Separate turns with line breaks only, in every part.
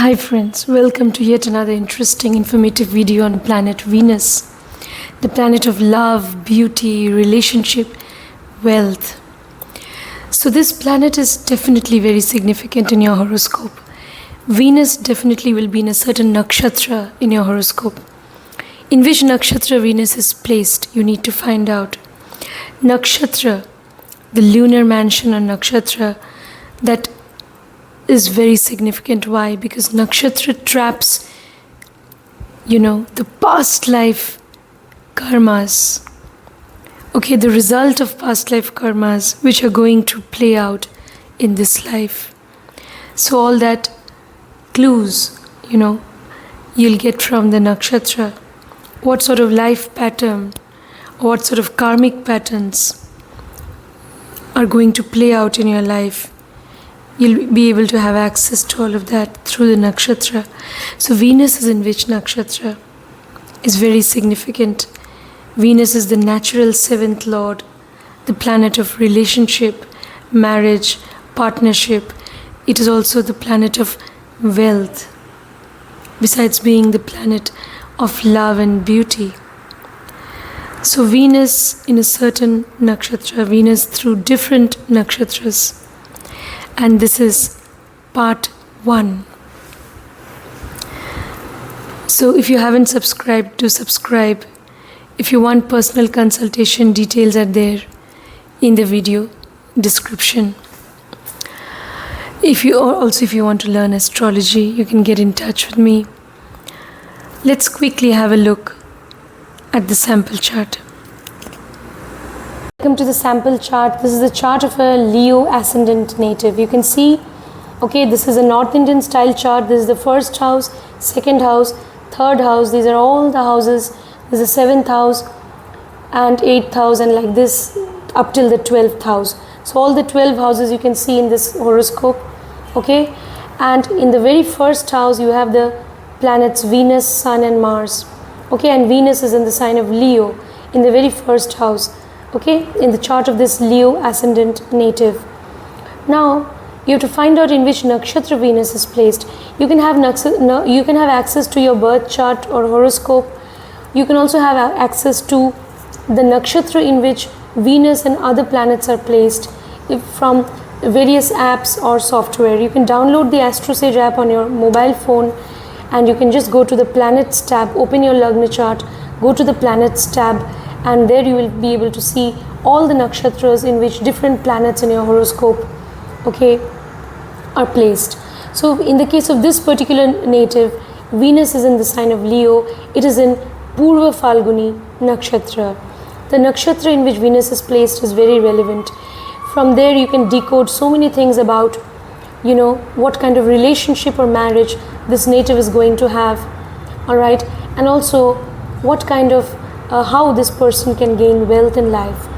Hi friends, welcome to yet another interesting informative video on planet Venus, the planet of love, beauty, relationship, wealth. So this planet is definitely very significant in your horoscope. Venus definitely will be in a certain nakshatra in your horoscope. In which nakshatra Venus is placed, you need to find out. Nakshatra, the lunar mansion on nakshatra, that is very significant. Why? Because nakshatra traps, the past life karmas. Okay, the result of past life karmas which are going to play out in this life. So all that clues, you'll get from the nakshatra. What sort of life pattern, what sort of karmic patterns are going to play out in your life. You'll be able to have access to all of that through the nakshatra. So Venus is in which nakshatra is very significant. Venus is the natural seventh lord, the planet of relationship, marriage, partnership. It is also the planet of wealth, besides being the planet of love and beauty. So Venus in a certain nakshatra, Venus through different nakshatras. And this is part 1. So if you haven't subscribed, do subscribe. If you want personal consultation, details are there in the video description. If you want to learn astrology, you can get in touch with me. Let's quickly have a look at the sample chart. Welcome to the sample chart. This is the chart of a Leo ascendant native. You can see, this is a North Indian style chart. This is the first house, second house, third house. These are all the houses. This is the 7th house and 8th house, and like this up till the 12th house. So all the 12 houses you can see in this horoscope. And in the very first house you have the planets Venus, Sun and Mars. And Venus is in the sign of Leo in the very first house. In the chart of this Leo ascendant native. Now you have to find out in which nakshatra Venus is placed. You can have access to your birth chart or horoscope. You can also have access to the nakshatra in which Venus and other planets are placed from various apps or software. You can download the AstroSage app on your mobile phone, and you can just go to the planets tab, open your Lagna chart, go to the planets tab, and there you will be able to see all the nakshatras in which different planets in your horoscope are placed. So in the case of this particular native, Venus is in the sign of Leo. It is in Purva Falguni nakshatra. The nakshatra in which Venus is placed is very relevant. From there you can decode so many things about what kind of relationship or marriage this native is going to have, alright, and also what kind of how this person can gain wealth in life.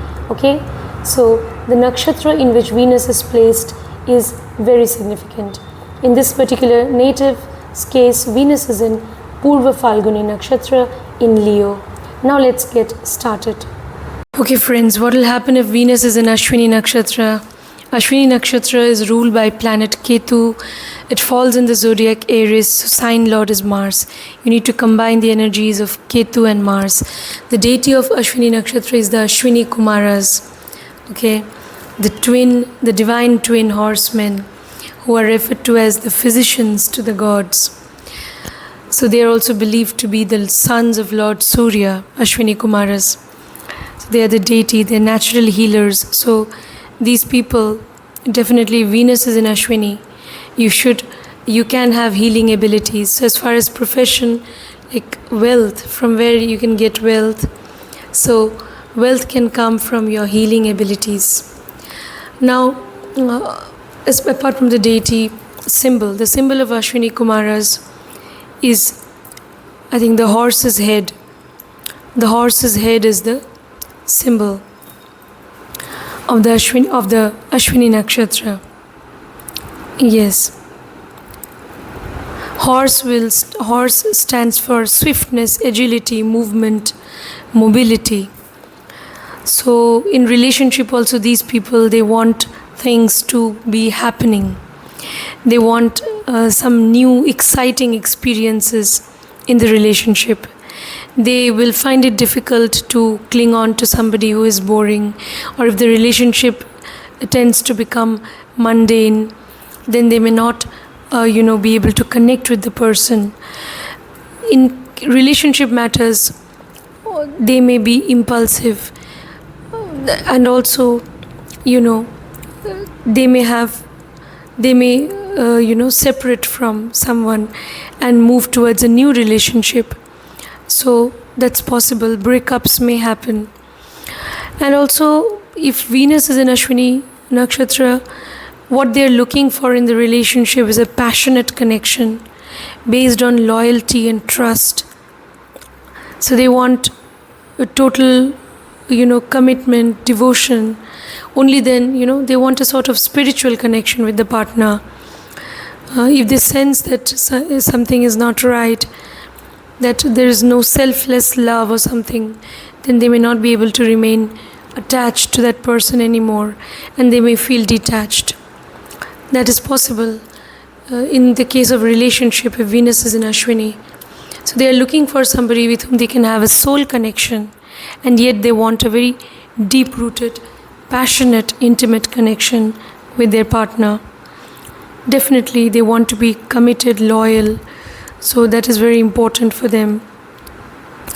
So the nakshatra in which Venus is placed is very significant. In this particular native's case, Venus is in Purva Falguni nakshatra in Leo. Now let's get started. Friends, what will happen if Venus is in Ashwini nakshatra? Ashwini nakshatra is ruled by planet Ketu. It falls in the zodiac Aries, so sign lord is Mars. You need to combine the energies of Ketu and Mars. The deity of Ashwini nakshatra is the Ashwini Kumaras. The divine twin horsemen, who are referred to as the physicians to the gods. So they are also believed to be the sons of Lord Surya, Ashwini Kumaras. So they are the deity, they are natural healers. So these people, definitely Venus is in Ashwini. You can have healing abilities. So as far as profession, like wealth, from where you can get wealth. So wealth can come from your healing abilities. Now, apart from the deity symbol, the symbol of Ashwini Kumaras is, I think, the horse's head. The horse's head is the symbol of the Ashwini nakshatra. Yes. Horse stands for swiftness, agility, movement, mobility. So in relationship also, these people, they want things to be happening. They want some new exciting experiences in the relationship. They will find it difficult to cling on to somebody who is boring, or if the relationship tends to become mundane, then they may not be able to connect with the person. In relationship matters, they may be impulsive, and also they may separate from someone and move towards a new relationship. So that's possible. Breakups may happen. And also, if Venus is in Ashwini Nakshatra, what they're looking for in the relationship is a passionate connection based on loyalty and trust. So they want a total, commitment, devotion. Only then, they want a sort of spiritual connection with the partner. If they sense that something is not right, that there is no selfless love or something, then they may not be able to remain attached to that person anymore, and they may feel detached. That is possible in the case of relationship if Venus is in Ashwini. So they are looking for somebody with whom they can have a soul connection, and yet they want a very deep-rooted, passionate, intimate connection with their partner. Definitely they want to be committed, loyal. So that is very important for them.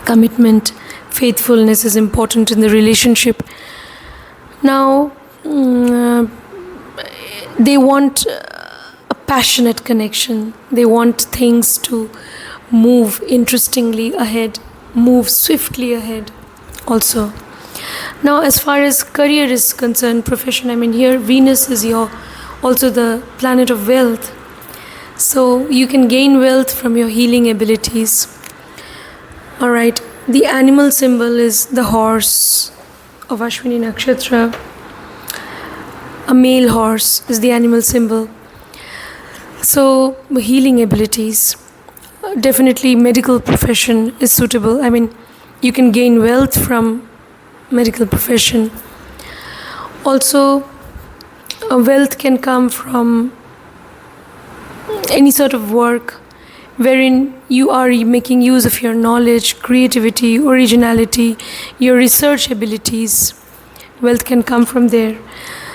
Commitment, faithfulness is important in the relationship. Now, they want a passionate connection. They want things to move interestingly ahead, move swiftly ahead also. Now, as far as career is concerned, profession, here Venus is also the planet of wealth. So you can gain wealth from your healing abilities. Alright, the animal symbol is the horse of Ashwini Nakshatra. A male horse is the animal symbol. So healing abilities. Definitely medical profession is suitable. You can gain wealth from medical profession. Also, wealth can come from any sort of work wherein you are making use of your knowledge, creativity, originality, your research abilities. Wealth can come from there.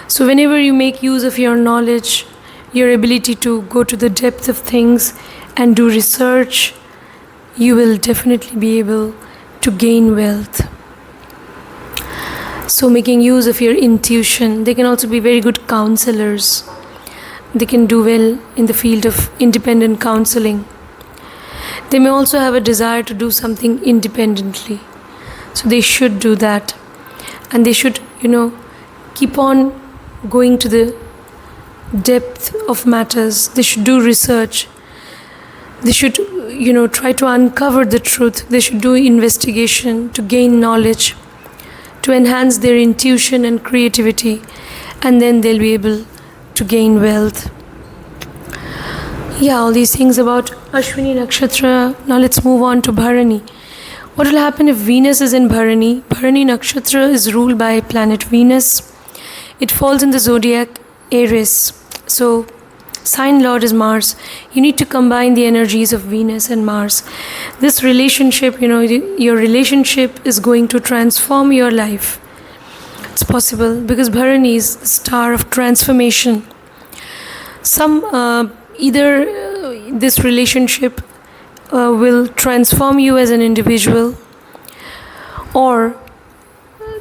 So whenever you make use of your knowledge, your ability to go to the depth of things and do research, you will definitely be able to gain wealth. So making use of your intuition. They can also be very good counselors. They can do well in the field of independent counseling. They may also have a desire to do something independently. So they should do that. And they should, keep on going to the depth of matters. They should do research. They should, try to uncover the truth. They should do investigation to gain knowledge, to enhance their intuition and creativity. And then they'll be able to gain wealth. Yeah, all these things about Ashwini Nakshatra. Now let's move on to Bharani. What will happen if Venus is in Bharani? Bharani Nakshatra is ruled by planet Venus. It falls in the zodiac Aries. So, sign lord is Mars. You need to combine the energies of Venus and Mars. This relationship, your relationship is going to transform your life. It's possible because Bharani is the star of transformation. Either this relationship will transform you as an individual, or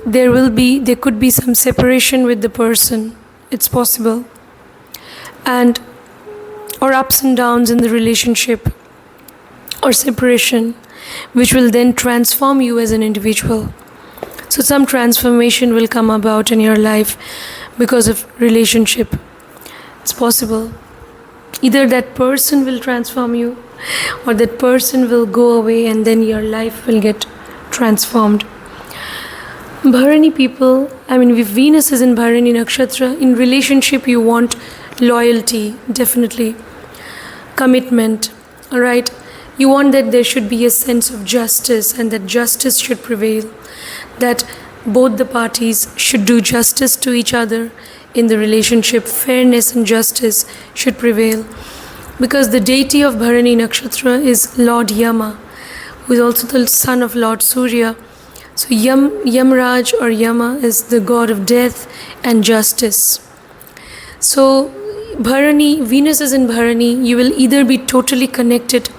there could be some separation with the person. It's possible. Or ups and downs in the relationship, or separation, which will then transform you as an individual. So some transformation will come about in your life because of relationship. It's possible. Either that person will transform you, or that person will go away and then your life will get transformed. Bharani people, if Venus is in Bharani Nakshatra, in relationship you want loyalty, definitely. Commitment, alright? You want that there should be a sense of justice, and that justice should prevail. That both the parties should do justice to each other in the relationship. Fairness and justice should prevail. because the deity of Bharani Nakshatra is Lord Yama, who is also the son of Lord Surya. So Yamraj or Yama is the god of death and justice. So Bharani, Venus is in Bharani, you will either be totally connected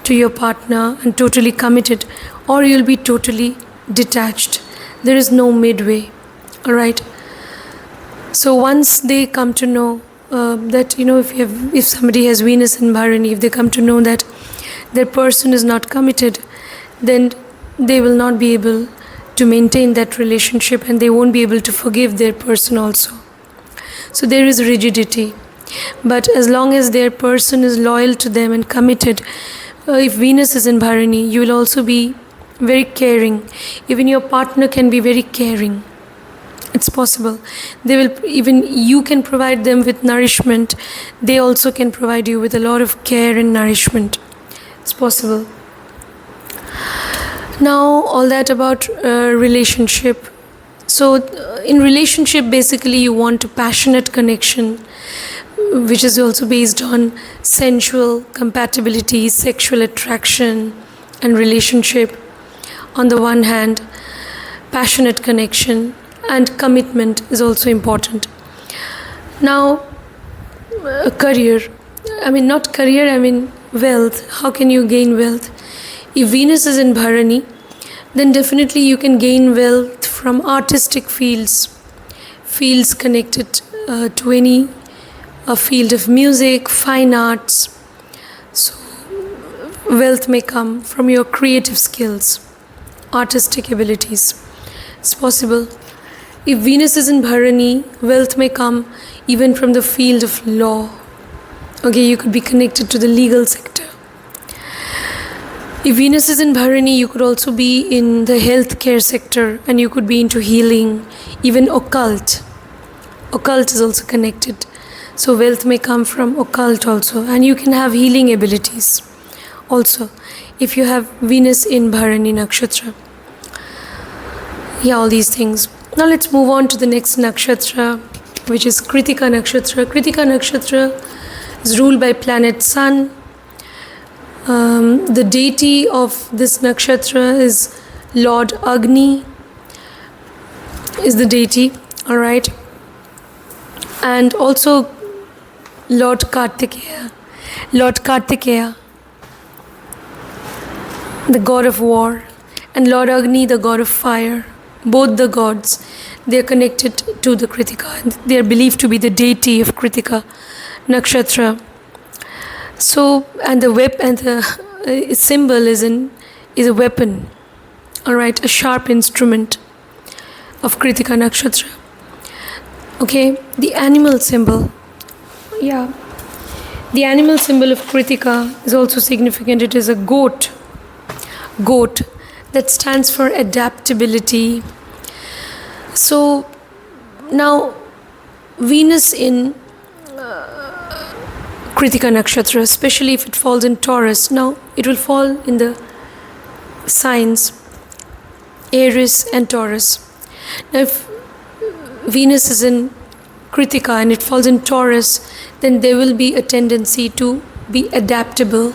to your partner and totally committed, or you'll be totally detached. There is no midway. Alright. So once they come to know that, if somebody has Venus in Bharani, if they come to know that their person is not committed, then they will not be able to maintain that relationship, and they won't be able to forgive their person also. So there is rigidity. But as long as their person is loyal to them and committed, if Venus is in Bharani, you will also be very caring. Even your partner can be very caring. It's possible. Even you can provide them with nourishment. They also can provide you with a lot of care and nourishment. It's possible. Now, all that about relationship. So, in relationship, basically, you want a passionate connection, which is also based on sensual compatibility, sexual attraction, and relationship. On the one hand, passionate connection and commitment is also important. Now, career. Not career, wealth. How can you gain wealth? If Venus is in Bharani, then definitely you can gain wealth from artistic fields connected to any field of music, fine arts. So, wealth may come from your creative skills, artistic abilities. It's possible. If Venus is in Bharani, wealth may come even from the field of law. Okay, you could be connected to the legal sector. If Venus is in Bharani, you could also be in the healthcare sector, and you could be into healing, even occult. Occult is also connected. So wealth may come from occult also, and you can have healing abilities also if you have Venus in Bharani Nakshatra. Yeah, all these things. Now let's move on to the next nakshatra, which is Krittika Nakshatra. Krittika Nakshatra is ruled by planet Sun. The deity of this nakshatra is Lord Agni, is the deity, alright, and also Lord Kartikeya, the god of war, and Lord Agni, the god of fire. Both the gods, they are connected to the Krittika. They are believed to be the deity of Krittika Nakshatra. So, and the symbol is a weapon, alright, a sharp instrument of Krittika Nakshatra. Okay, the animal symbol. Yeah, the animal symbol of Krittika is also significant. It is a goat. Goat, that stands for adaptability. So, now Venus in Krittika Nakshatra, especially if it falls in Taurus. Now, it will fall in the signs Aries and Taurus. Now, if Venus is in Krittika and it falls in Taurus, then there will be a tendency to be adaptable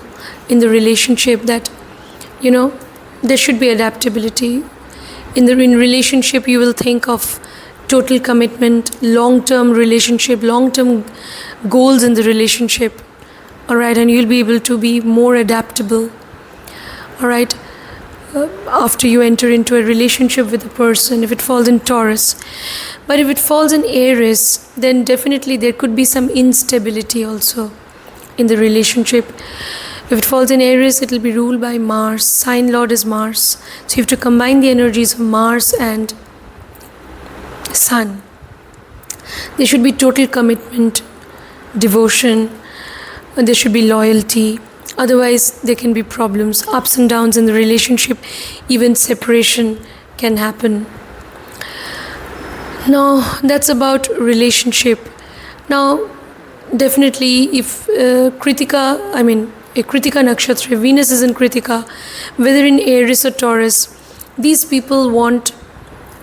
in the relationship, that, there should be adaptability. In relationship, you will think of total commitment, long-term relationship, long-term goals in the relationship, alright, and you'll be able to be more adaptable, alright, after you enter into a relationship with a person, if it falls in Taurus. But if it falls in Aries, then definitely there could be some instability also in the relationship. If it falls in Aries, it will be ruled by Mars. Sign lord is Mars. So you have to combine the energies of Mars and Sun. There should be total commitment, devotion, and there should be loyalty. Otherwise, there can be problems, ups and downs in the relationship. Even separation can happen. Now, that's about relationship. Now, definitely, if Krittika Nakshatra, Venus is in Krittika, whether in Aries or Taurus, these people want,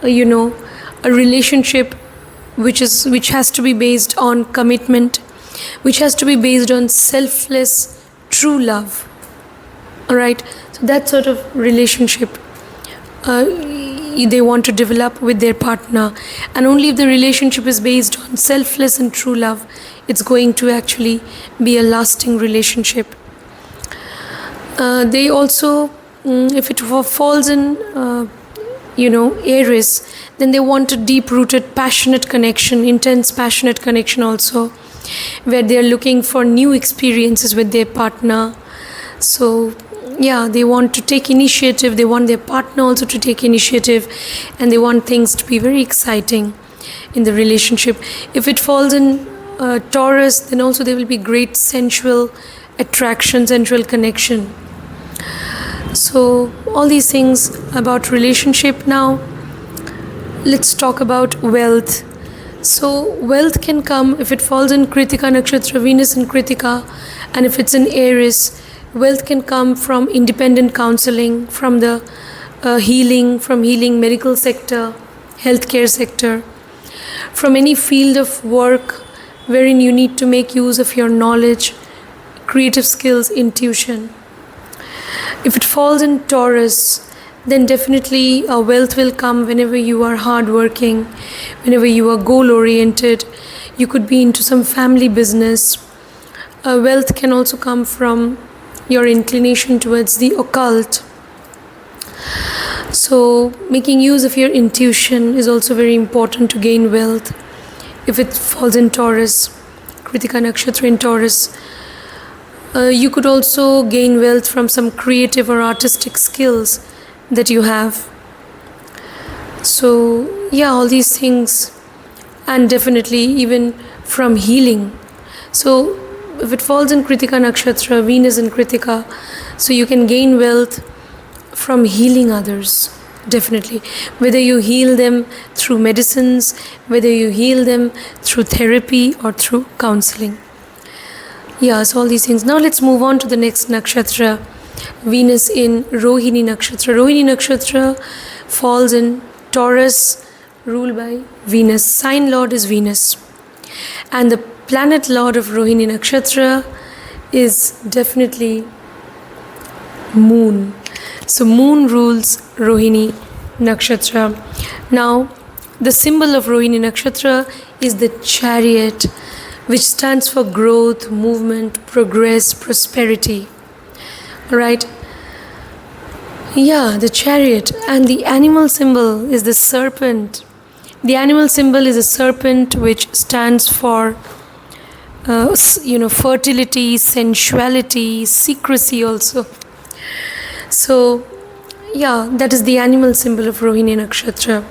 a relationship which has to be based on commitment, which has to be based on selfless, true love. Alright, so that sort of relationship they want to develop with their partner, and only if the relationship is based on selfless and true love, it's going to actually be a lasting relationship. They also, if it falls in Aries, then they want a deep-rooted passionate connection, intense passionate connection also, where they're looking for new experiences with their partner. So they want to take initiative, they want their partner also to take initiative, and they want things to be very exciting in the relationship. If it falls in Taurus, then also there will be great sensual attraction, sensual connection. So all these things about relationship. Now let's talk about wealth. So wealth can come if it falls in Krittika Nakshatra, Venus in Krittika, and if it's in Aries, wealth can come from independent counseling, from the healing medical sector, healthcare sector, from any field of work wherein you need to make use of your knowledge, creative skills, intuition. If it falls in Taurus, then definitely wealth will come whenever you are hardworking, whenever you are goal-oriented. You could be into some family business. Wealth can also come from your inclination towards the occult. So making use of your intuition is also very important to gain wealth. If it falls in Taurus, Krittika Nakshatra in Taurus, you could also gain wealth from some creative or artistic skills that you have. So all these things, and definitely even from healing. So if it falls in Krittika Nakshatra, Venus in Krittika, so you can gain wealth from healing others, definitely. Whether you heal them through medicines, whether you heal them through therapy or through counseling. So all these things. Now let's move on to the next nakshatra, Venus in Rohini Nakshatra. Rohini Nakshatra falls in Taurus, ruled by Venus. Sign lord is Venus. And the planet lord of Rohini Nakshatra is definitely Moon. So Moon rules Rohini Nakshatra. Now, the symbol of Rohini Nakshatra is the chariot, which stands for growth, movement, progress, prosperity. Alright? The chariot. And the animal symbol is the serpent. The animal symbol is a serpent, which stands for fertility, sensuality, secrecy also. So that is the animal symbol of Rohini Nakshatra.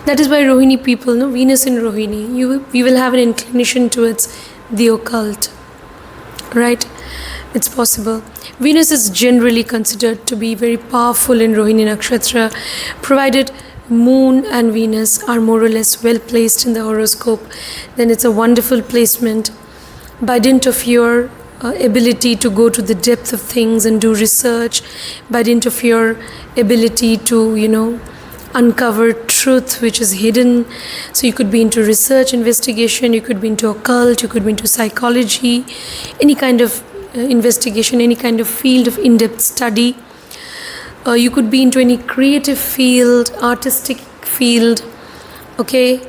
That is why Rohini people, Venus in Rohini, you will have an inclination towards the occult. Right? It's possible. Venus is generally considered to be very powerful in Rohini Nakshatra, provided Moon and Venus are more or less well placed in the horoscope. Then it's a wonderful placement. By dint of your ability to go to the depth of things and do research, by dint of your ability to, uncover truth which is hidden. So you could be into research, investigation, you could be into occult, you could be into psychology, any kind of investigation, any kind of field of in-depth study. You could be into any creative field, artistic field. Okay,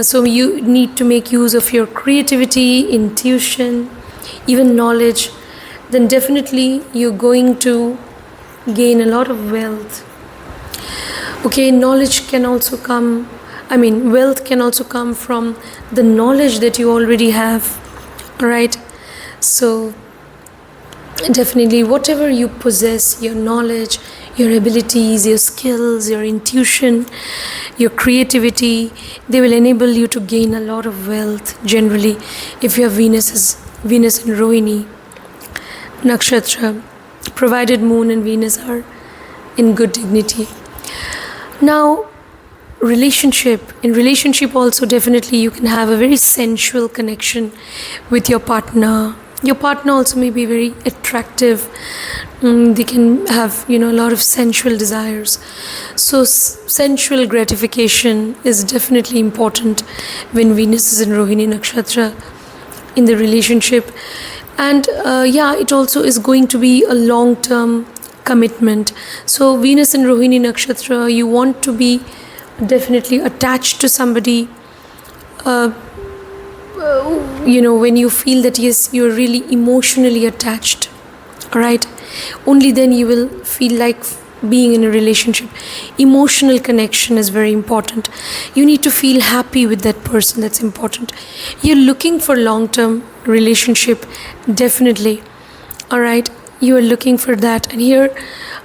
so you need to make use of your creativity, intuition, even knowledge. Then definitely you're going to gain a lot of wealth. Okay, knowledge can also come, wealth can also come from the knowledge that you already have. Alright, so definitely whatever you possess, your knowledge, your abilities, your skills, your intuition, your creativity, they will enable you to gain a lot of wealth generally if you have Venus in Rohini Nakshatra, provided Moon and Venus are in good dignity. Now, in relationship also definitely you can have a very sensual connection with your partner. Your partner also may be very attractive. They can have, a lot of sensual desires. So sensual gratification is definitely important when Venus is in Rohini Nakshatra. in the relationship. And it also is going to be a long-term commitment. So Venus in Rohini Nakshatra, you want to be definitely attached to somebody. When you feel that yes, you're really emotionally attached, all right, only then you will feel like being in a relationship. Emotional connection is very important. You need to feel happy with that person. That's important. You're looking for long-term relationship, definitely, all right, you are looking for that. And here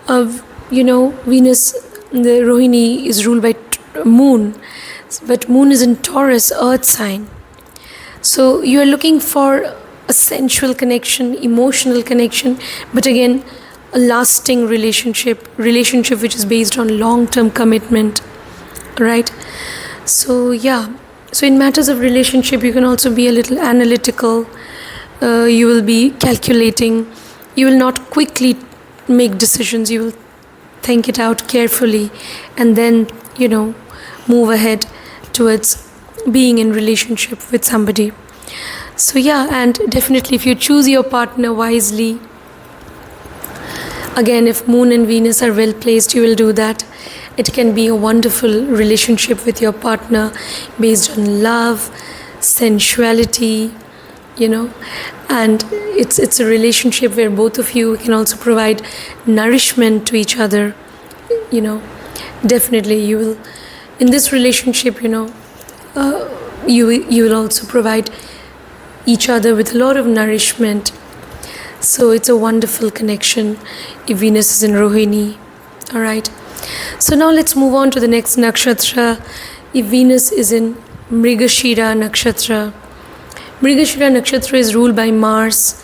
Venus, the Rohini, is ruled by moon, but moon is in Taurus, earth sign. So you are looking for a sensual connection, emotional connection, but again, a lasting relationship which is based on long-term commitment, right? So in matters of relationship, you can also be a little analytical. You will be calculating. You will not quickly make decisions. You will think it out carefully and then, move ahead towards being in relationship with somebody. So and definitely if you choose your partner wisely, again, if Moon and Venus are well placed, you will do that. It can be a wonderful relationship with your partner based on love, sensuality, and it's a relationship where both of you can also provide nourishment to each other. Definitely you will, in this relationship, you will also provide each other with a lot of nourishment. So it's a wonderful connection if Venus is in Rohini. All right. So now let's move on to the next nakshatra. If Venus is in Mrigashira nakshatra. Mrigashira nakshatra is ruled by Mars.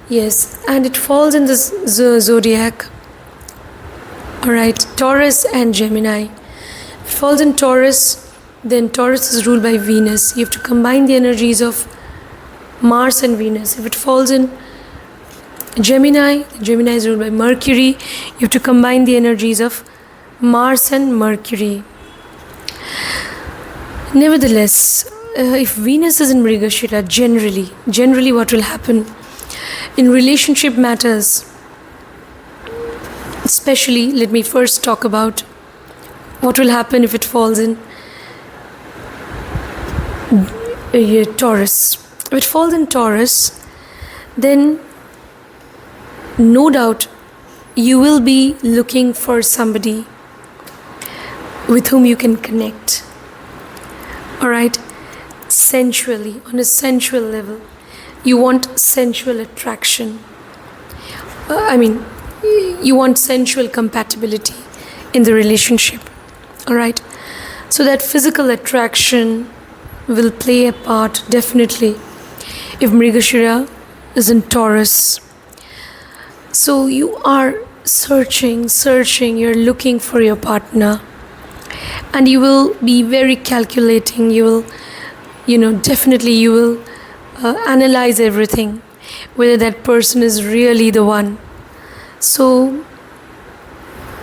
Yes, and it falls in the zodiac. All right, Taurus and Gemini. If it falls in Taurus, then Taurus is ruled by Venus. You have to combine the energies of Mars and Venus. If it falls in Gemini is ruled by Mercury. You have to combine the energies of Mars and Mercury. Nevertheless, if Venus is in Mrigashira, generally what will happen in relationship matters, especially, let me first talk about what will happen if it falls in Taurus. If it falls in Taurus, then no doubt you will be looking for somebody with whom you can connect. All right, sensually, on a sensual level. You want sensual attraction. You want sensual compatibility in the relationship. All right, so that physical attraction will play a part, definitely, if Mrigashira is in Taurus. So you are searching, you're looking for your partner, and you will be very calculating. You will, definitely you will analyze everything, whether that person is really the one. So,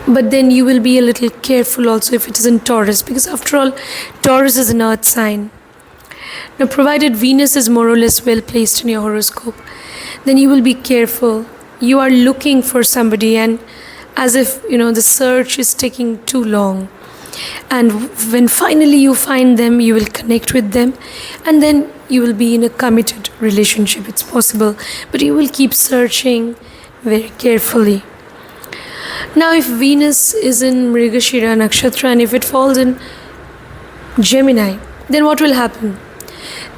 but then you will be a little careful also if it is in Taurus, because after all, Taurus is an earth sign. Now, provided Venus is more or less well placed in your horoscope, then you will be careful. You are looking for somebody, and as if, the search is taking too long. And when finally you find them, you will connect with them, and then you will be in a committed relationship. It's possible, but you will keep searching very carefully. Now, if Venus is in Mrigashira nakshatra and if it falls in Gemini, then what will happen?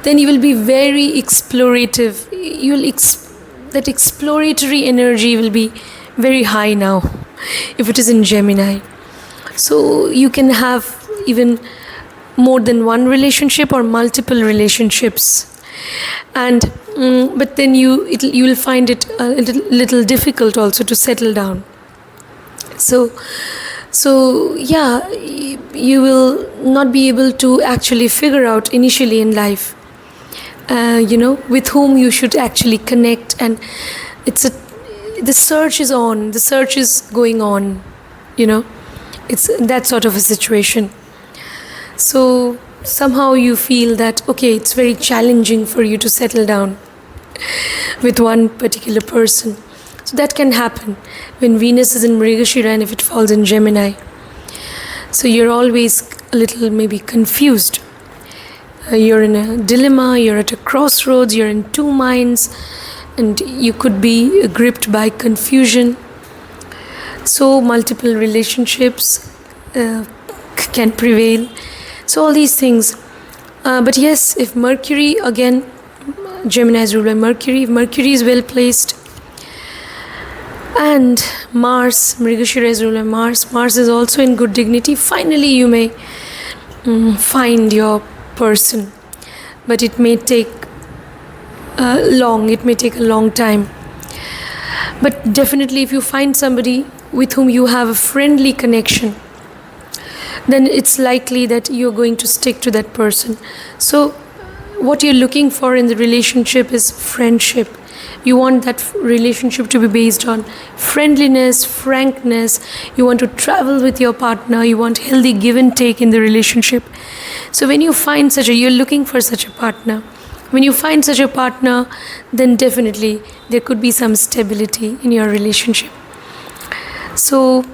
Then you will be very explorative. That exploratory energy will be very high now if it is in Gemini. So you can have even more than one relationship or multiple relationships, and but then you will find it a little difficult also to settle down. So you will not be able to actually figure out initially in life with whom you should actually connect, and the search is on, the search is going on, it's that sort of a situation. So somehow you feel that, okay, it's very challenging for you to settle down with one particular person. So that can happen when Venus is in Mrigashira and if it falls in Gemini. So you're always a little maybe confused. You're in a dilemma, you're at a crossroads, you're in two minds, and you could be gripped by confusion. So multiple relationships can prevail. So all these things. But yes, if Mercury, again, Gemini is ruled by Mercury. If Mercury is well placed, and Mars, Mrigashira is ruled by Mars. Mars is also in good dignity. Finally, you may find your person, but it may take It may take a long time. But definitely, if you find somebody with whom you have a friendly connection, then it's likely that you're going to stick to that person. So what you're looking for in the relationship is friendship. You want that relationship to be based on friendliness, frankness. You want to travel with your partner. You want healthy give and take in the relationship. So when you find you're looking for such a partner. When you find such a partner, then definitely there could be some stability in your relationship. So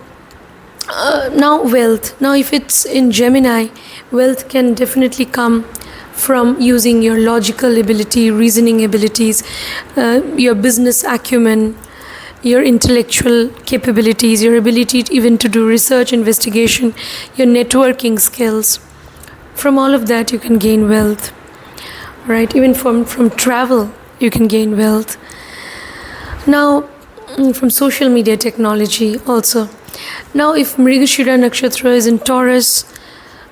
now wealth. Now if it's in Gemini, wealth can definitely come from using your logical ability, reasoning abilities, your business acumen, your intellectual capabilities, your ability even to do research, investigation, your networking skills. From all of that you can gain wealth, right? Even from travel you can gain wealth. Now from social media technology also. Now if Mrigashira Nakshatra is in Taurus,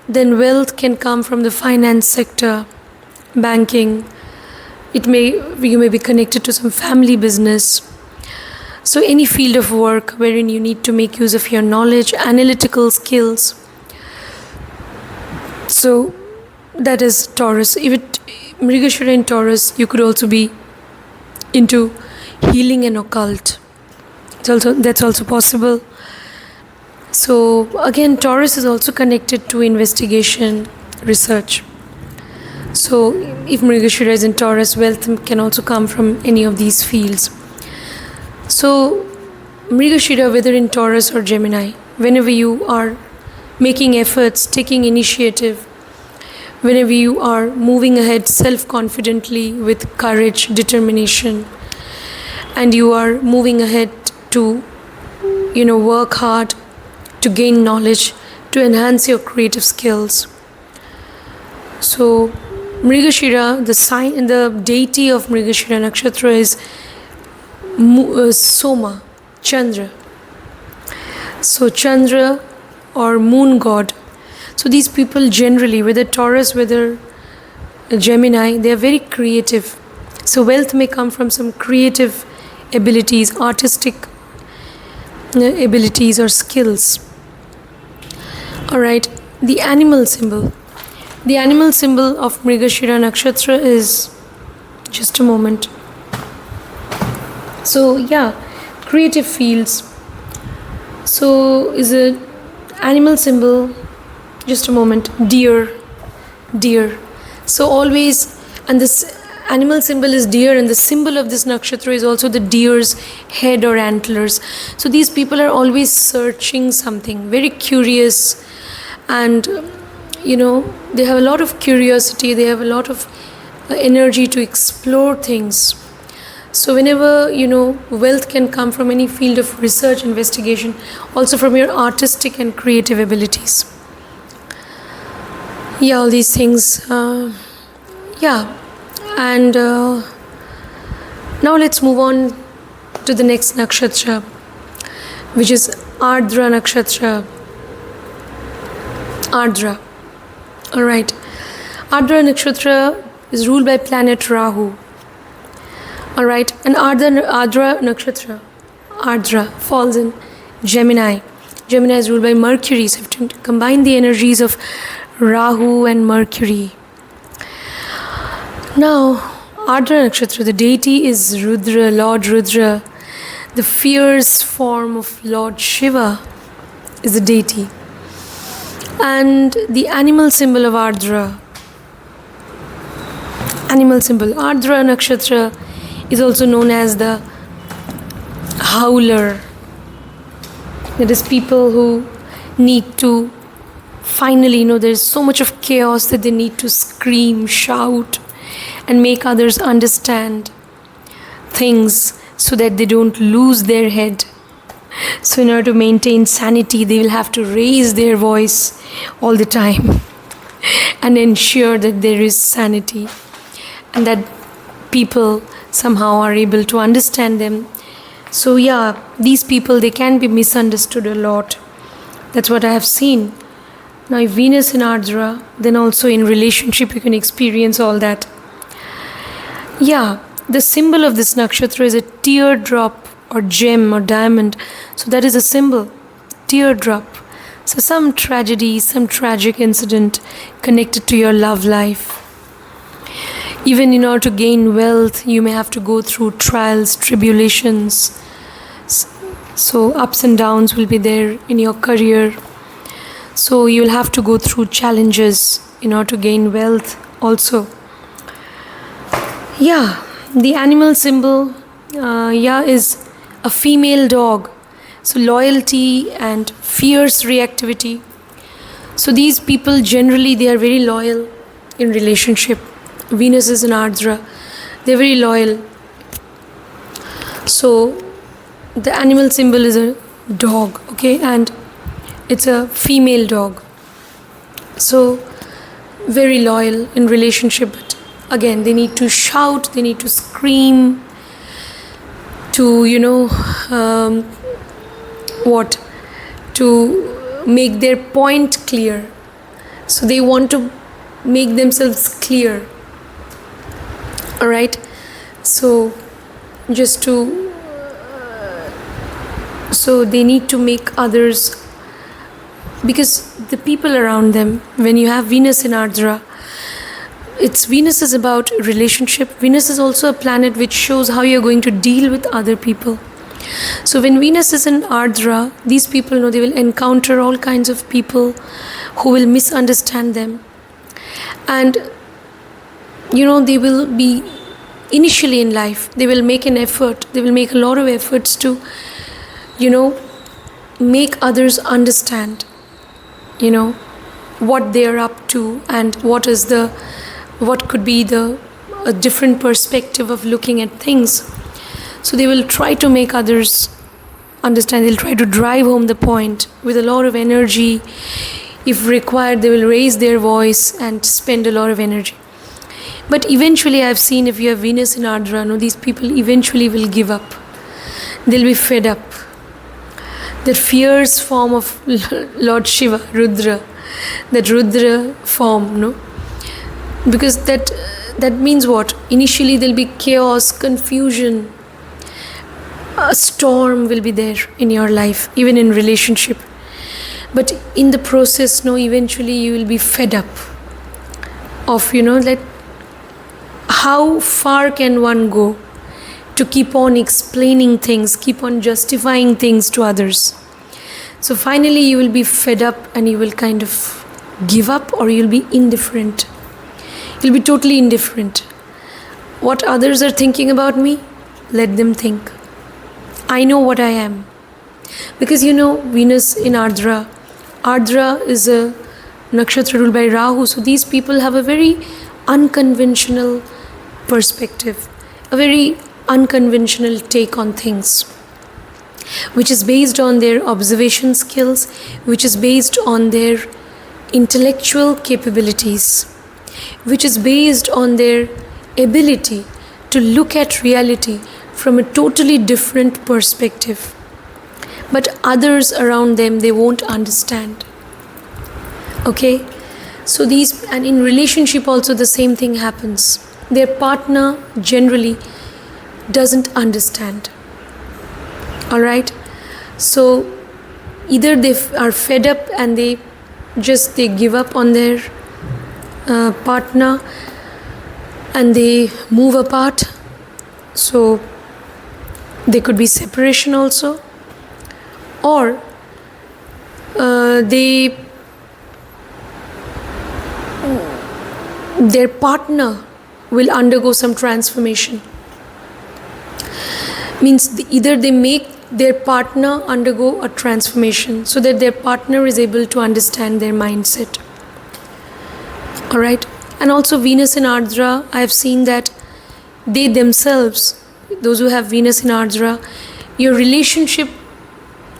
then wealth can come from the finance sector, banking. You may be connected to some family business. So any field of work wherein you need to make use of your knowledge, analytical skills. So that is Taurus. If Mrigashira in Taurus, you could also be into healing and occult. That's also possible. So again, Taurus is also connected to investigation, research. So if Mrigashira is in Taurus, wealth can also come from any of these fields. So Mrigashira, whether in Taurus or Gemini, whenever you are making efforts, taking initiative, whenever you are moving ahead self-confidently with courage, determination, and you are moving ahead to, work hard, to gain knowledge, to enhance your creative skills. So Mrigashira, the deity of Mrigashira Nakshatra is Soma, Chandra. So Chandra or moon god. So these people generally, whether Taurus, whether Gemini, they are very creative. So wealth may come from some creative abilities, artistic abilities or skills. Alright, the animal symbol. The animal symbol of Mrigashira Nakshatra is, just a moment. So creative fields. So is a animal symbol, just a moment, deer. So always, and this animal symbol is deer, and the symbol of this nakshatra is also the deer's head or antlers. So these people are always searching something, very curious, and they have a lot of curiosity, they have a lot of energy to explore things. So whenever wealth can come from any field of research, investigation, also from your artistic and creative abilities. All these things. And now let's move on to the next nakshatra, which is Ardra nakshatra. Ardra. Alright. Ardra nakshatra is ruled by planet Rahu. Alright. And Ardra nakshatra, Ardra, falls in Gemini. Gemini is ruled by Mercury. So you have to combine the energies of Rahu and Mercury. Now, Ardra nakshatra, the deity is Rudra, Lord Rudra. The fierce form of Lord Shiva is the deity. And the animal symbol of Ardra animal symbol. Ardra nakshatra is also known as the howler. That is people who need to finally, there's so much of chaos that they need to scream, shout, and make others understand things so that they don't lose their head. So in order to maintain sanity, they will have to raise their voice all the time and ensure that there is sanity and that people somehow are able to understand them. So yeah, these people, they can be misunderstood a lot. That's what I have seen. Now if Venus in Ardra, then also in relationship you can experience all that. Yeah, the symbol of this nakshatra is a teardrop or gem or diamond. So that is a symbol, teardrop. So some tragedy, some tragic incident connected to your love life. Even in order to gain wealth, you may have to go through trials, tribulations. So ups and downs will be there in your career. So you'll have to go through challenges in order to gain wealth also. Yeah, the animal symbol, is a female dog. So loyalty and fierce reactivity. So these people generally, they are very loyal in relationship. Venus is in Ardra. They're very loyal. So the animal symbol is a dog, okay, and it's a female dog. So very loyal in relationship. But again, they need to shout, they need to scream to, to make their point clear. So they want to make themselves clear. Alright, so so they need to make others, because the people around them, when you have Venus in Ardra, Venus is about relationship. Venus is also a planet which shows how you're going to deal with other people. So when Venus is in Ardra, these people, they will encounter all kinds of people who will misunderstand them. And they will be, initially in life, they will make an effort, they will make a lot of efforts to, make others understand, what they are up to and what could be a different perspective of looking at things. So they will try to make others understand, they'll try to drive home the point with a lot of energy. If required, they will raise their voice and spend a lot of energy. But eventually, I've seen, if you have Venus in Ardra, these people eventually will give up. They'll be fed up. That fierce form of Lord Shiva, Rudra, that Rudra form, because that means what? Initially, there'll be chaos, confusion, a storm will be there in your life, even in relationship. But in the process, eventually you will be fed up of, that how far can one go to keep on explaining things, keep on justifying things to others. So finally you will be fed up and you will kind of give up, or you'll be indifferent. You'll be totally indifferent. What others are thinking about me, let them think. I know what I am. Because Venus in Ardra. Ardra is a nakshatra ruled by Rahu. So these people have a very unconventional perspective, a very unconventional take on things, which is based on their observation skills, which is based on their intellectual capabilities, which is based on their ability to look at reality from a totally different perspective. But others around them, they won't understand. Okay? So and in relationship also the same thing happens. Their partner generally doesn't understand. Alright? So either they are fed up and they give up on their partner and they move apart. So there could be separation also. Or their partner will undergo some transformation. Means either they make their partner undergo a transformation so that their partner is able to understand their mindset. Alright? And also Venus in Ardra, I have seen that they themselves, those who have Venus in Ardra, your relationship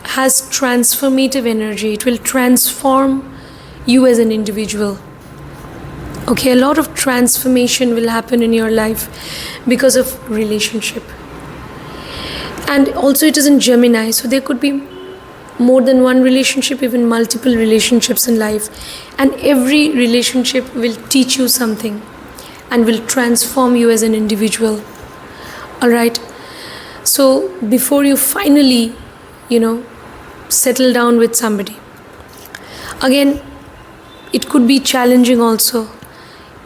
has transformative energy. It will transform you as an individual. Okay, a lot of transformation will happen in your life because of relationship. And also it is in Gemini, so there could be more than one relationship, even multiple relationships in life. And every relationship will teach you something and will transform you as an individual. Alright? So before you finally, settle down with somebody. Again, it could be challenging also.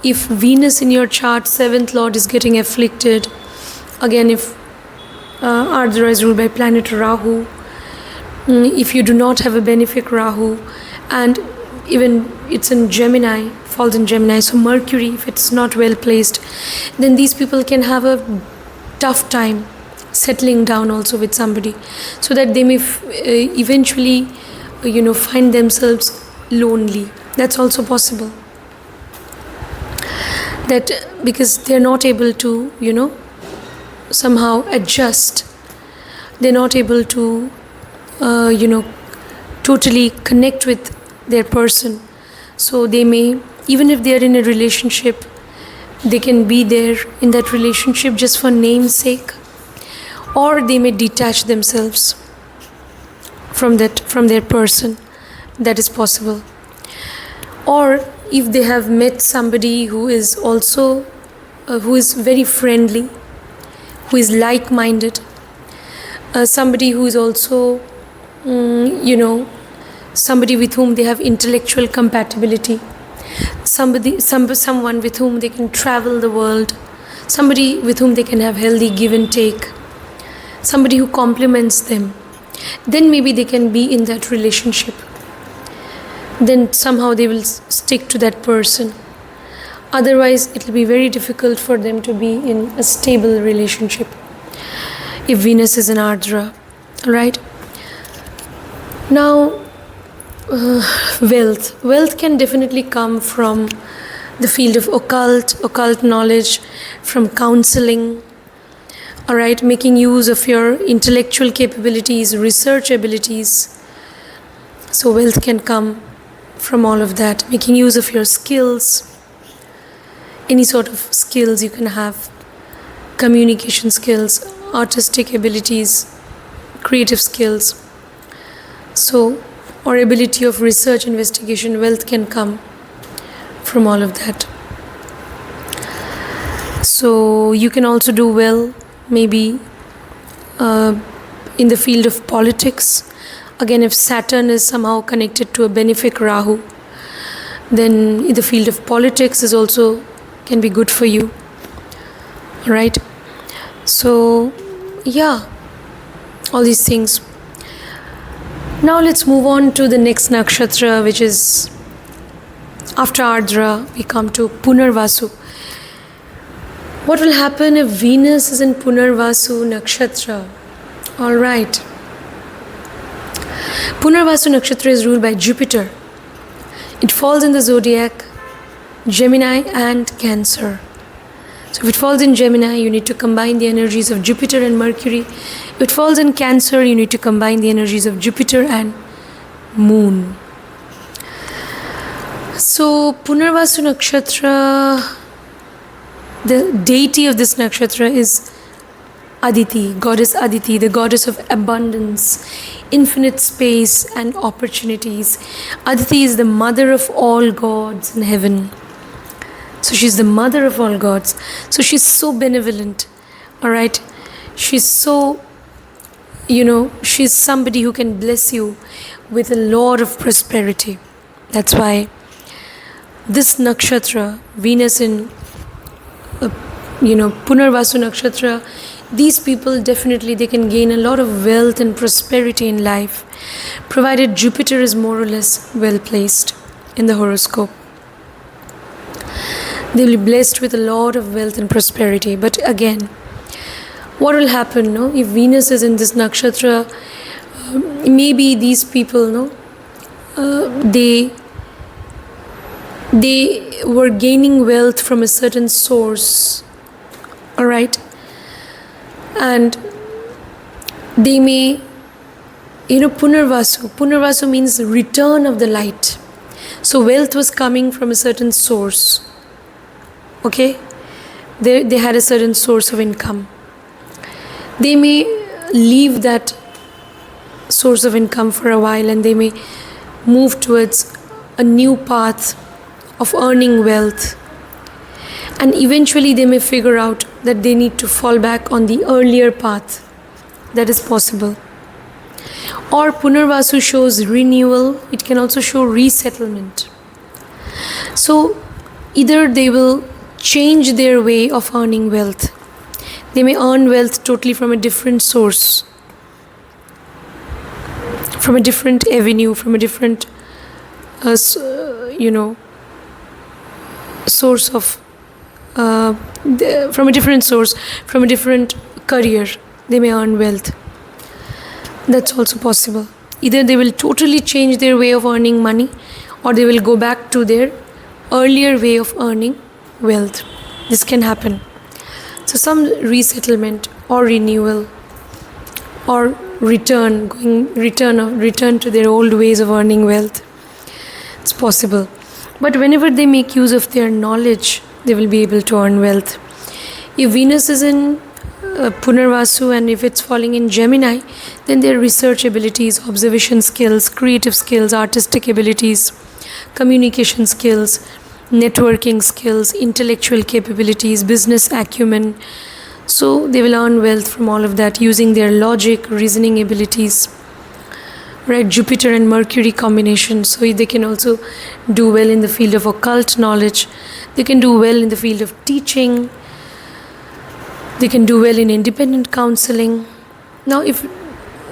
If Venus in your chart, 7th Lord, is getting afflicted, again if Ardra is ruled by planet Rahu, if you do not have a benefic Rahu, and even it's in Gemini, falls in Gemini, so Mercury, if it's not well placed, then these people can have a tough time settling down also with somebody, so that they may eventually find themselves lonely. That's also possible, that because they're not able to somehow adjust, they're not able to totally connect with their person. So they may, even if they're in a relationship, they can be there in that relationship just for name's sake, or they may detach themselves from their person. That is possible. Or if they have met somebody who is also who is very friendly, who is like-minded, somebody who is also somebody with whom they have intellectual compatibility, someone with whom they can travel the world, somebody with whom they can have healthy give and take, somebody who complements them, then maybe they can be in that relationship. Then somehow they will stick to that person. Otherwise, it will be very difficult for them to be in a stable relationship if Venus is in Ardra. Right? Now, wealth. Wealth can definitely come from the field of occult knowledge, from counseling. Alright, making use of your intellectual capabilities, research abilities. So wealth can come from all of that. Making use of your skills, any sort of skills you can have, communication skills, artistic abilities, creative skills. So, or ability of research, investigation, wealth can come from all of that. So you can also do well, maybe in the field of politics. Again, if Saturn is somehow connected to a benefic Rahu, then in the field of politics is also can be good for you. Right? So, yeah, all these things. Now let's move on to the next nakshatra, which is after Ardra, we come to Punarvasu. What will happen if Venus is in Punarvasu nakshatra? All right. Punarvasu nakshatra is ruled by Jupiter. It falls in the zodiac Gemini and Cancer. So if it falls in Gemini, you need to combine the energies of Jupiter and Mercury. If it falls in Cancer, you need to combine the energies of Jupiter and Moon. So Punarvasu nakshatra, the deity of this nakshatra is Aditi, goddess Aditi, the goddess of abundance, infinite space and opportunities. Aditi is the mother of all gods in heaven. So she's the mother of all gods. So she's so benevolent. Alright? She's so, she's somebody who can bless you with a lot of prosperity. That's why this nakshatra, Venus in Punarvasu nakshatra, these people definitely they can gain a lot of wealth and prosperity in life, provided Jupiter is more or less well placed in the horoscope. They will be blessed with a lot of wealth and prosperity. But again, what will happen, no? If Venus is in this nakshatra, maybe these people, no, they were gaining wealth from a certain source, all right, and they may, Punarvasu means return of the light. So wealth was coming from a certain source, okay, they had a certain source of income. They may leave that source of income for a while, and they may move towards a new path of earning wealth, and eventually they may figure out that they need to fall back on the earlier path. That is possible. Or Punarvasu shows renewal, it can also show resettlement. So either they will change their way of earning wealth, they may earn wealth totally from a different source, from a different avenue, from a different source of from a different source, from a different career, they may earn wealth. That's also possible. Either they will totally change their way of earning money, or they will go back to their earlier way of earning wealth. This can happen. So some resettlement or renewal or return to their old ways of earning wealth. It's possible. But whenever they make use of their knowledge, they will be able to earn wealth. If Venus is in Punarvasu and if it's falling in Gemini, then their research abilities, observation skills, creative skills, artistic abilities, communication skills, networking skills, intellectual capabilities, business acumen. So they will earn wealth from all of that using their logic, reasoning abilities. Right, Jupiter and Mercury combination. So they can also do well in the field of occult knowledge. They can do well in the field of teaching. They can do well in independent counseling. Now, if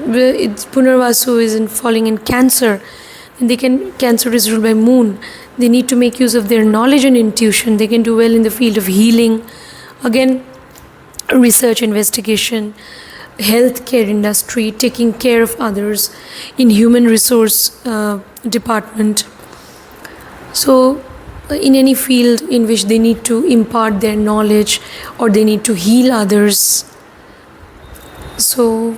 Punarvasu is falling in Cancer, then Cancer is ruled by Moon. They need to make use of their knowledge and intuition. They can do well in the field of healing. Again, research, investigation, healthcare industry, taking care of others, in human resource department. So in any field in which they need to impart their knowledge or they need to heal others. So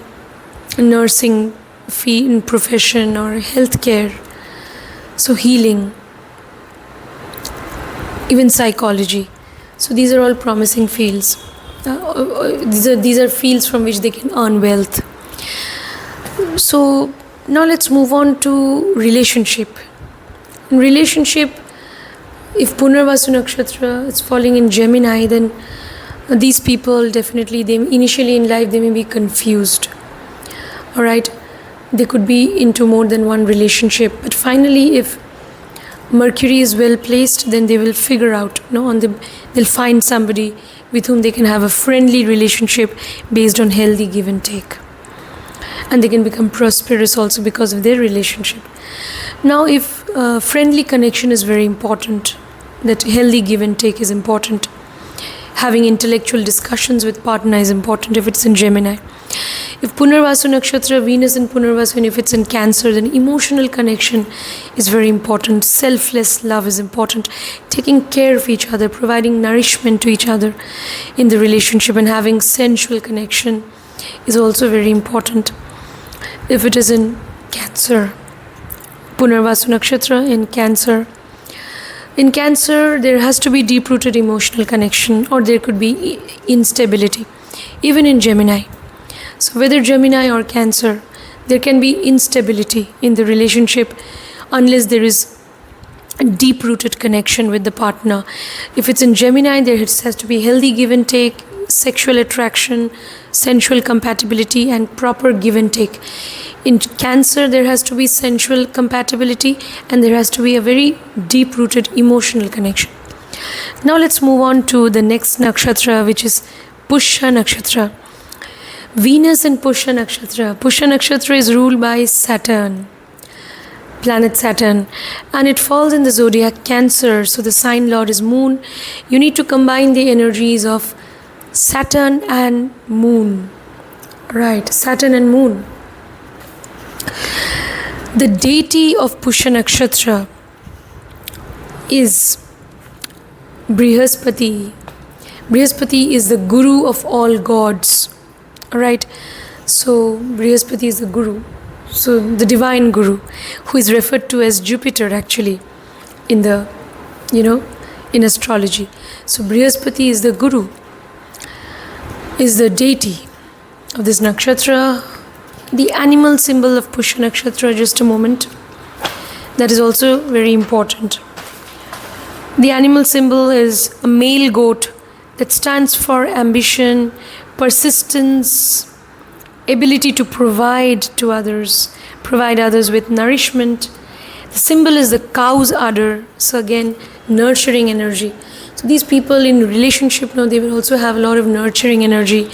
nursing profession or healthcare, so healing, even psychology. So these are all promising fields. These are fields from which they can earn wealth. So now let's move on to relationship. In relationship, if Punarvasu Nakshatra is falling in Gemini, then these people definitely, initially in life they may be confused. Alright, they could be into more than one relationship, but finally if Mercury is well placed, then they will figure out, they'll find somebody with whom they can have a friendly relationship based on healthy give and take. And they can become prosperous also because of their relationship. Now, if friendly connection is very important, that healthy give and take is important. Having intellectual discussions with partner is important if it's in Gemini. If Punarvasu Nakshatra, Venus in Punarvasu, and if it's in Cancer, then emotional connection is very important. Selfless love is important. Taking care of each other, providing nourishment to each other in the relationship, and having sensual connection is also very important. If it is in Cancer, Punarvasu Nakshatra in Cancer. In Cancer, there has to be deep-rooted emotional connection, or there could be instability, even in Gemini. So whether Gemini or Cancer, there can be instability in the relationship unless there is a deep-rooted connection with the partner. If it's in Gemini, there has to be healthy give and take, sexual attraction, sensual compatibility, and proper give and take. In Cancer, there has to be sensual compatibility and there has to be a very deep-rooted emotional connection. Now let's move on to the next nakshatra, which is Pushya Nakshatra. Venus in Pushya Nakshatra. Pushya Nakshatra is ruled by Saturn, planet Saturn, and it falls in the zodiac Cancer. So the sign lord is Moon. You need to combine the energies of Saturn and Moon. Right, Saturn and Moon. The deity of Pushya Nakshatra is Brihaspati. Brihaspati is the guru of all gods. Right, so Brihaspati is the guru. So the divine guru, who is referred to as Jupiter actually in the, in astrology. So Brihaspati is the guru, is the deity of this nakshatra. The animal symbol of Pushya Nakshatra, just a moment, that is also very important. The animal symbol is a male goat that stands for ambition, persistence, ability to provide to others, provide others with nourishment. The symbol is the cow's udder, so again, nurturing energy. So these people in relationship, they will also have a lot of nurturing energy.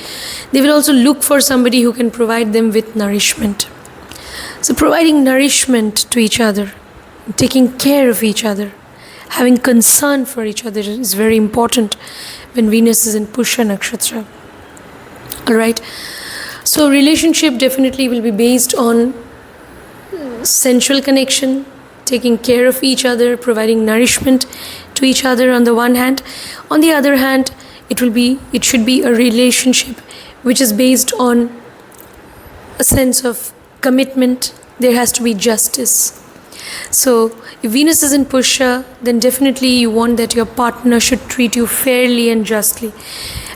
They will also look for somebody who can provide them with nourishment. So providing nourishment to each other, taking care of each other, having concern for each other is very important when Venus is in Pushya Nakshatra. Alright. So relationship definitely will be based on sensual connection, taking care of each other, providing nourishment to each other on the one hand. On the other hand, it should be a relationship which is based on a sense of commitment. There has to be justice. So if Venus is in Pushya, then definitely you want that your partner should treat you fairly and justly,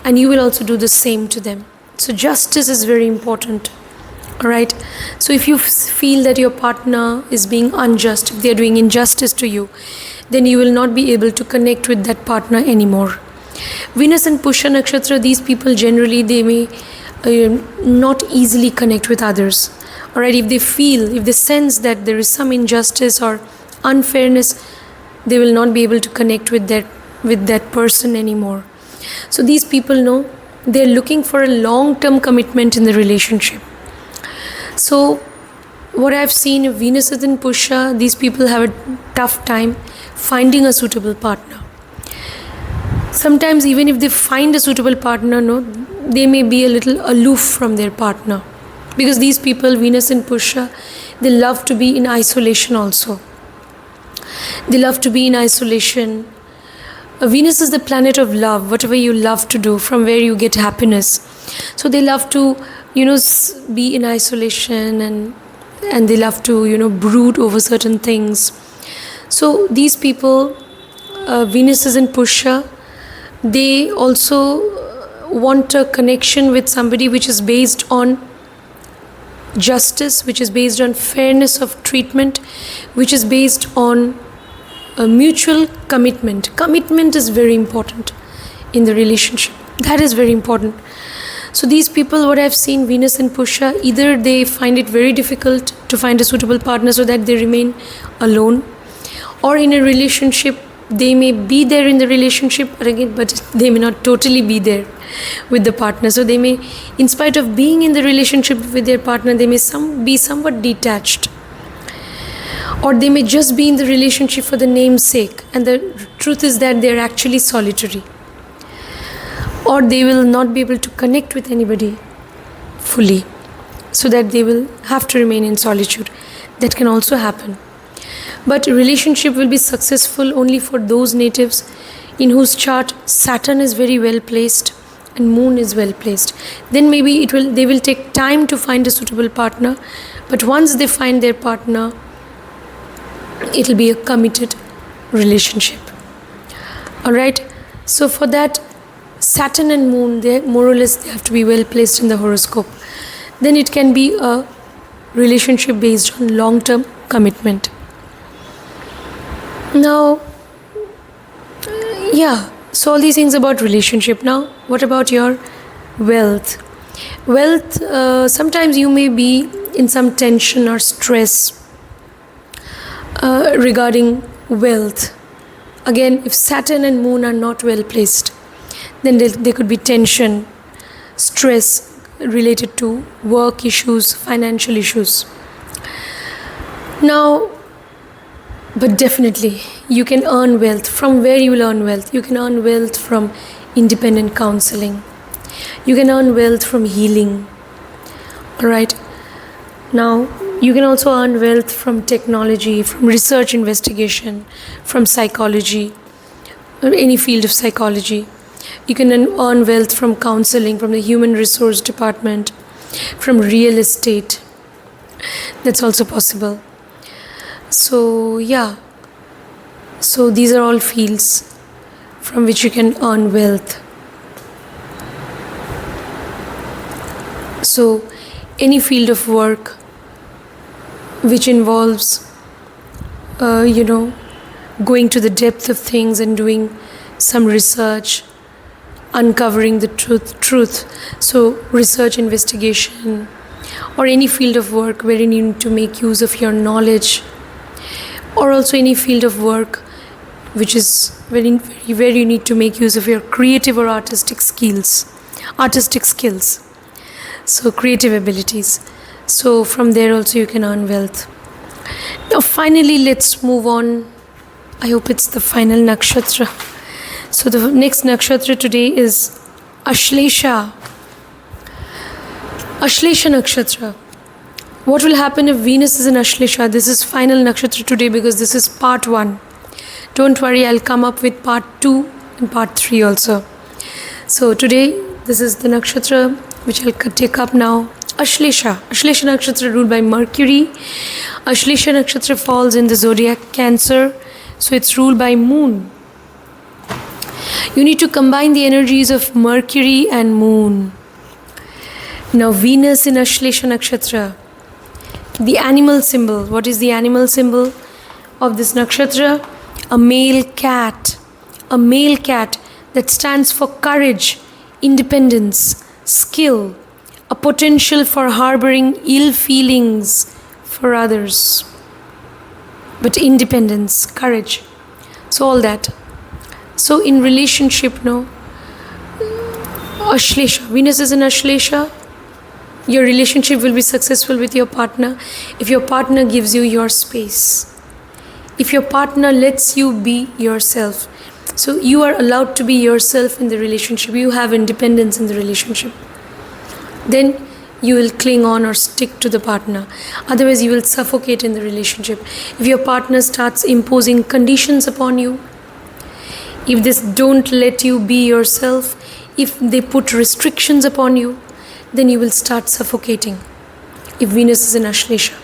and you will also do the same to them. So justice is very important. Alright. So if you feel that your partner is being unjust, if they are doing injustice to you, then you will not be able to connect with that partner anymore. Venus and Pushya Nakshatra, these people generally, they may not easily connect with others. Alright, if they sense that there is some injustice or unfairness, they will not be able to connect with that person anymore. So these people know they're looking for a long-term commitment in the relationship. So what I've seen, if Venus is in Pushya, these people have a tough time finding a suitable partner. Sometimes even if they find a suitable partner, they may be a little aloof from their partner. Because these people, Venus in Pushya, they love to be in isolation also. They love to be in isolation. Venus is the planet of love, whatever you love to do, from where you get happiness. So they love to, be in isolation and they love to, brood over certain things. So these people, Venus is in Pushya, they also want a connection with somebody which is based on justice, which is based on fairness of treatment, which is based on a mutual commitment. Commitment is very important in the relationship. That is very important. So these people, what I've seen, Venus in Pushya, either they find it very difficult to find a suitable partner so that they remain alone, or in a relationship, they may be there in the relationship, but they may not totally be there with the partner. So they may, in spite of being in the relationship with their partner, they may be somewhat detached. Or they may just be in the relationship for the name's sake, and the truth is that they are actually solitary. Or they will not be able to connect with anybody fully, so that they will have to remain in solitude. That can also happen. But a relationship will be successful only for those natives in whose chart Saturn is very well placed and Moon is well placed. Then maybe they will take time to find a suitable partner, but once they find their partner, it will be a committed relationship. Alright, so for that, Saturn and Moon, they more or less they have to be well placed in the horoscope. Then it can be a relationship based on long-term commitment. Now, so all these things about relationship. Now, what about your wealth? Wealth, sometimes you may be in some tension or stress regarding wealth. Again, if Saturn and Moon are not well placed, then there could be tension, stress related to work issues, financial issues. Now, But definitely, you can earn wealth. From where you will earn wealth? You can earn wealth from independent counseling. You can earn wealth from healing. Alright. Now, you can also earn wealth from technology, from research investigation, from psychology, or any field of psychology. You can earn wealth from counseling, from the human resource department, from real estate. That's also possible. So yeah, so these are all fields from which you can earn wealth. So any field of work which involves going to the depth of things and doing some research, uncovering the truth. So research investigation, or any field of work wherein you need to make use of your knowledge, or also any field of work which is where you need to make use of your creative or artistic skills, so creative abilities. So from there also you can earn wealth. Now finally, let's move on. I hope it's the final nakshatra. So the next nakshatra today is Ashlesha. Ashlesha nakshatra. What will happen if Venus is in Ashlesha? This is final nakshatra today because this is part 1. Don't worry, I'll come up with part 2 and part 3 also. So today, this is the nakshatra which I'll take up now. Ashlesha. Ashlesha nakshatra ruled by Mercury. Ashlesha nakshatra falls in the zodiac Cancer. So it's ruled by Moon. You need to combine the energies of Mercury and Moon. Now Venus in Ashlesha nakshatra. The animal symbol. What is the animal symbol of this nakshatra? A male cat. A male cat that stands for courage, independence, skill, a potential for harboring ill feelings for others. But independence, courage. So all that. So in relationship, no, Ashlesha. Venus is in Ashlesha. Your relationship will be successful with your partner if your partner gives you your space. If your partner lets you be yourself. So you are allowed to be yourself in the relationship. You have independence in the relationship. Then you will cling on or stick to the partner. Otherwise you will suffocate in the relationship. If your partner starts imposing conditions upon you, if they don't let you be yourself, if they put restrictions upon you, then you will start suffocating. If Venus is in Ashlesha.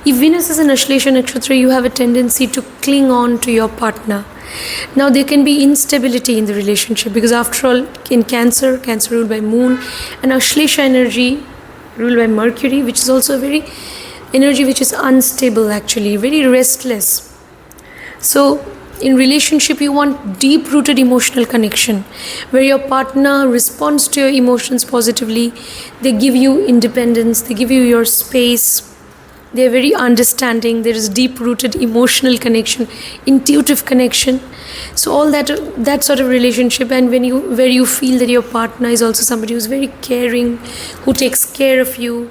If Venus is in Ashlesha nakshatra, you have a tendency to cling on to your partner. Now there can be instability in the relationship because after all, in Cancer ruled by Moon, and Ashlesha energy ruled by Mercury, which is also a very energy which is unstable actually, very restless. So in relationship, you want deep-rooted emotional connection where your partner responds to your emotions positively. They give you independence. They give you your space. They are very understanding. There is deep-rooted emotional connection, intuitive connection. So all that sort of relationship, and where you feel that your partner is also somebody who's very caring, who takes care of you.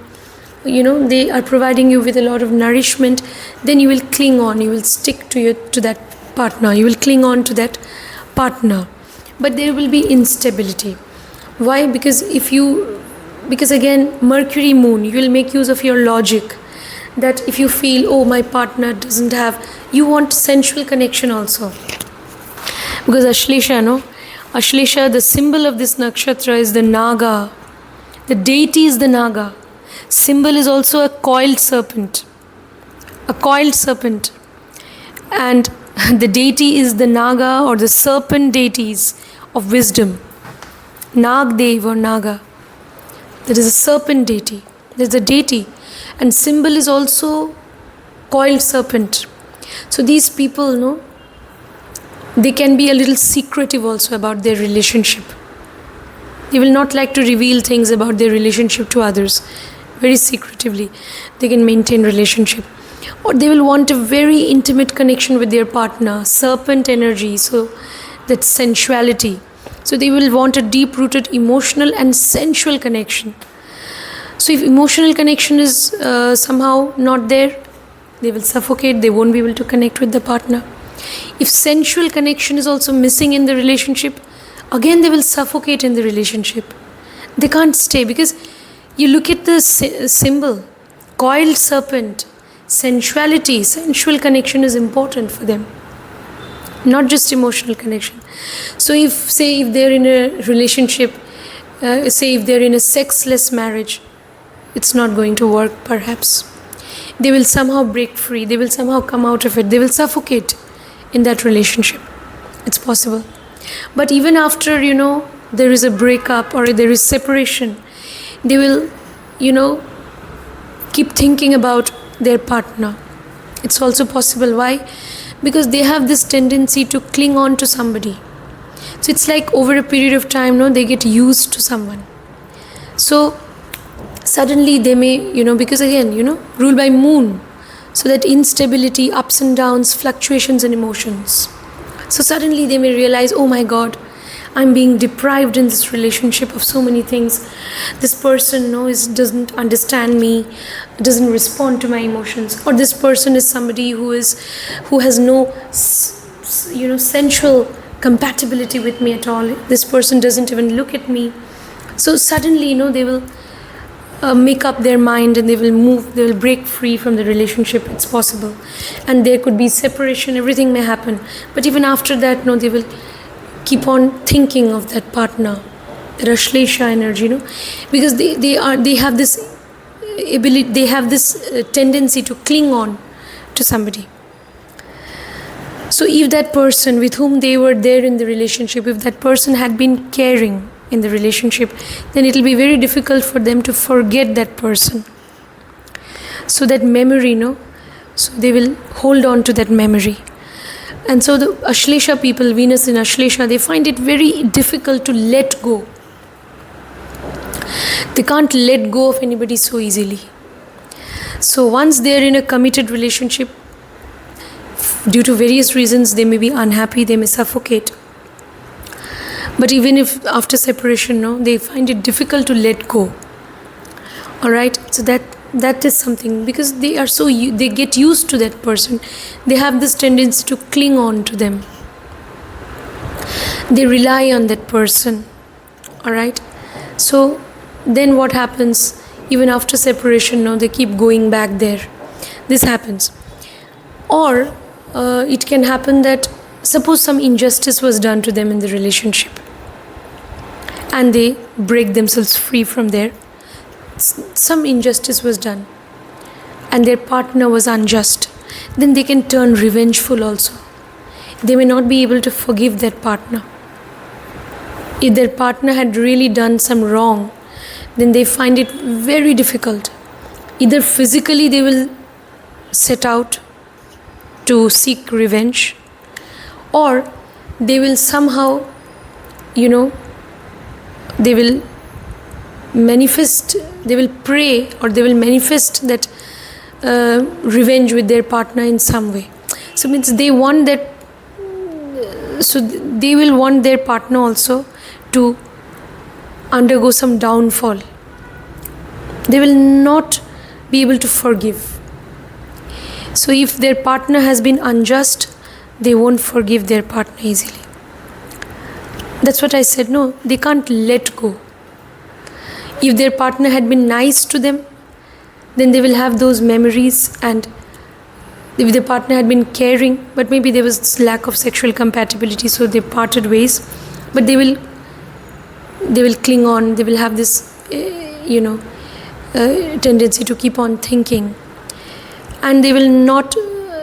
They are providing you with a lot of nourishment. Then you will cling on. You will stick to that partner. You will cling on to that partner. But there will be instability. Why? Because again, Mercury, Moon, you will make use of your logic. That if you feel, oh, my partner doesn't have, you want sensual connection also. Because Ashlesha, the symbol of this nakshatra is the Naga. The deity is the Naga. Symbol is also a coiled serpent. And the deity is the Naga or the serpent deities of wisdom. Nagdev or Naga. There is a serpent deity. There is a deity. And symbol is also coiled serpent. So these people, they can be a little secretive also about their relationship. They will not like to reveal things about their relationship to others. Very secretively, they can maintain relationship. Or they will want a very intimate connection with their partner. Serpent energy, so that's sensuality. So they will want a deep-rooted emotional and sensual connection. So if emotional connection is somehow not there, they will suffocate, they won't be able to connect with the partner. If sensual connection is also missing in the relationship, again they will suffocate in the relationship. They can't stay, because you look at the symbol, coiled serpent, sensuality, sensual connection is important for them, not just emotional connection. So if they're in a relationship, if they're in a sexless marriage, it's not going to work perhaps. They will somehow break free, they will somehow come out of it, they will suffocate in that relationship. It's possible. But even after, there is a breakup or there is separation, they will, keep thinking about their partner. It's also possible. Why? Because they have this tendency to cling on to somebody. So it's like over a period of time, they get used to someone. So suddenly they may, because again, ruled by moon. So that instability, ups and downs, fluctuations in emotions. So suddenly they may realize, oh my God, I'm being deprived in this relationship of so many things. This person doesn't understand me, doesn't respond to my emotions. Or this person is somebody who has no sensual compatibility with me at all. This person doesn't even look at me. So suddenly, they will make up their mind and they will break free from the relationship. It's possible. And there could be separation, everything may happen. But even after that, they will keep on thinking of that partner, that Ashlesha energy, because they have this ability, they have this tendency to cling on to somebody. So if that person with whom they were there in the relationship, if that person had been caring in the relationship, then it will be very difficult for them to forget that person. So that memory, so they will hold on to that memory. And so the Ashlesha people, Venus in Ashlesha, they find it very difficult to let go. They can't let go of anybody so easily. So once they are in a committed relationship, due to various reasons, they may be unhappy, they may suffocate. But even if after separation, they find it difficult to let go. Alright, so that is something, because they get used to that person. They have this tendency to cling on to them. They rely on that person. Alright, so then what happens? Even after separation, they keep going back there. This happens. Or it can happen that, suppose some injustice was done to them in the relationship and they break themselves free from there. Some injustice was done and their partner was unjust, then they can turn revengeful also. They may not be able to forgive their partner. If their partner had really done some wrong, then they find it very difficult. Either physically they will set out to seek revenge, or they will somehow, they will manifest, they will pray, or they will manifest that revenge with their partner in some way. So means they want that, so they will want their partner also to undergo some downfall. They will not be able to forgive. So if their partner has been unjust, they won't forgive their partner easily. That's what I said, they can't let go. If their partner had been nice to them, then they will have those memories, and if their partner had been caring, but maybe there was lack of sexual compatibility, so they parted ways, but they will cling on, they will have this, tendency to keep on thinking, and they will not,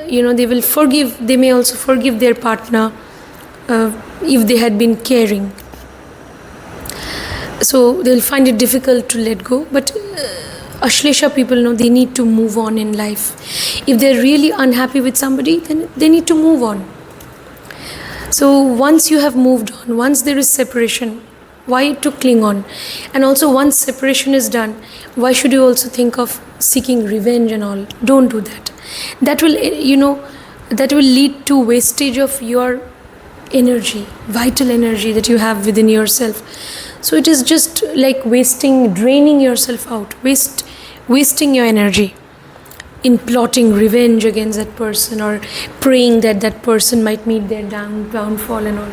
they will forgive, they may also forgive their partner if they had been caring. So they'll find it difficult to let go, but Ashlesha people they need to move on in life. If they're really unhappy with somebody, then they need to move on. So once you have moved on, once there is separation, why to cling on? And also once separation is done, why should you also think of seeking revenge and all? Don't do that. That will, that will lead to wastage of your energy, vital energy that you have within yourself. So it is just like draining yourself out, wasting your energy. in plotting revenge against that person or praying that that person might meet their downfall and all.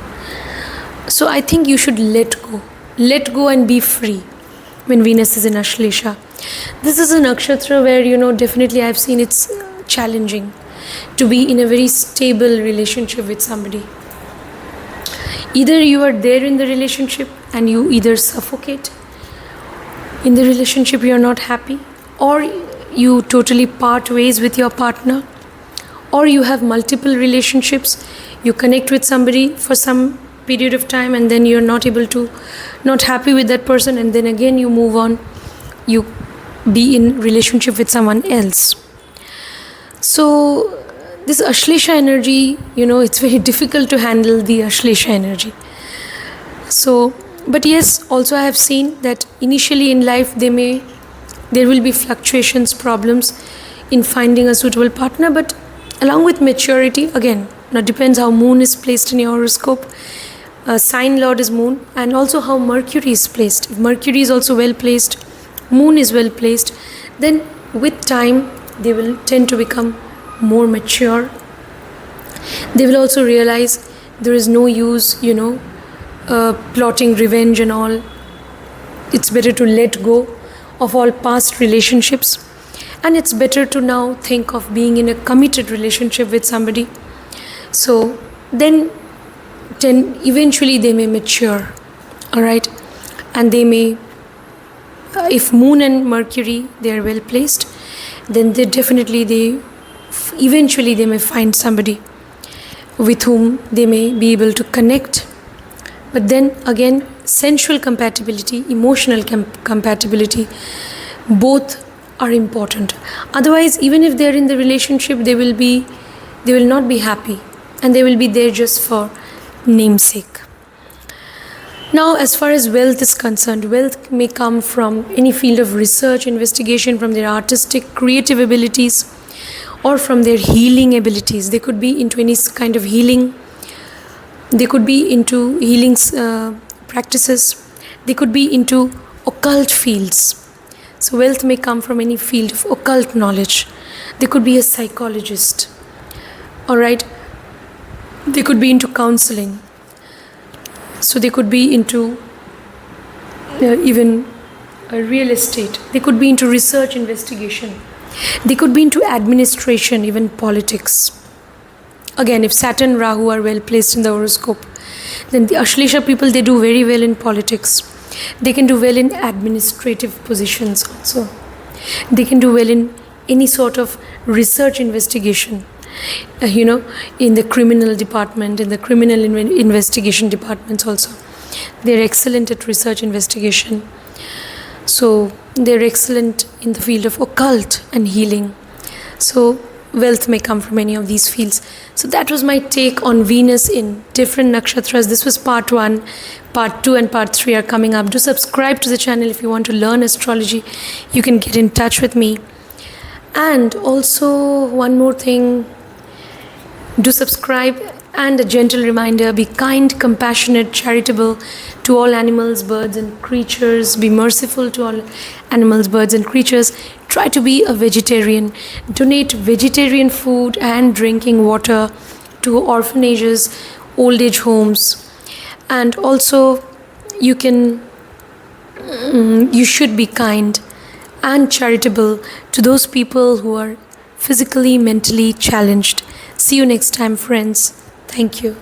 So I think you should let go and be free when Venus is in Ashlesha. This is a nakshatra where, definitely I've seen it's challenging to be in a very stable relationship with somebody. Either you are there in the relationship and you either suffocate in the relationship, you're not happy, or you totally part ways with your partner, or you have multiple relationships, you connect with somebody for some period of time and then you're not happy with that person, and then again you move on, you be in relationship with someone else. So this Ashlesha energy, it's very difficult to handle the Ashlesha energy. So, but yes, also I have seen that initially in life there will be fluctuations, problems in finding a suitable partner, but along with maturity, again, now depends how moon is placed in your horoscope. Sign lord is moon, and also how Mercury is placed. If Mercury is also well placed, moon is well placed, then with time they will tend to become more mature. They will also realize there is no use, plotting revenge and all. It's better to let go of all past relationships, and it's better to now think of being in a committed relationship with somebody. So then eventually they may mature, all right, and they may, if moon and Mercury, they are well placed, then eventually they may find somebody with whom they may be able to connect. But then again, sensual compatibility, emotional compatibility, both are important. Otherwise, even if they are in the relationship, they will not be happy, and they will be there just for namesake. Now, as far as wealth is concerned, wealth may come from any field of research, investigation, from their artistic, creative abilities, or from their healing abilities. They could be into any kind of healing. They could be into healing practices. They could be into occult fields. So wealth may come from any field of occult knowledge. They could be a psychologist. All right. They could be into counseling. So they could be into even real estate. They could be into research, investigation. They could be into administration, even politics. Again, if Saturn, Rahu are well placed in the horoscope, then the Ashlesha people, they do very well in politics. They can do well in administrative positions also. They can do well in any sort of research investigation. In the criminal department, in the criminal investigation departments also. They're excellent at research investigation. So they're excellent in the field of occult and healing. So wealth may come from any of these fields. So that was my take on Venus in different nakshatras. This was part 1. Part 2 and part 3 are coming up. Do subscribe to the channel if you want to learn astrology. You can get in touch with me. And also one more thing, do subscribe, and a gentle reminder, be kind, compassionate, charitable to all animals, birds and creatures. Be merciful to all animals, birds and creatures. Try to be a vegetarian. Donate vegetarian food and drinking water to orphanages, old age homes. And also you should be kind and charitable to those people who are physically, mentally challenged. See you next time, friends. Thank you.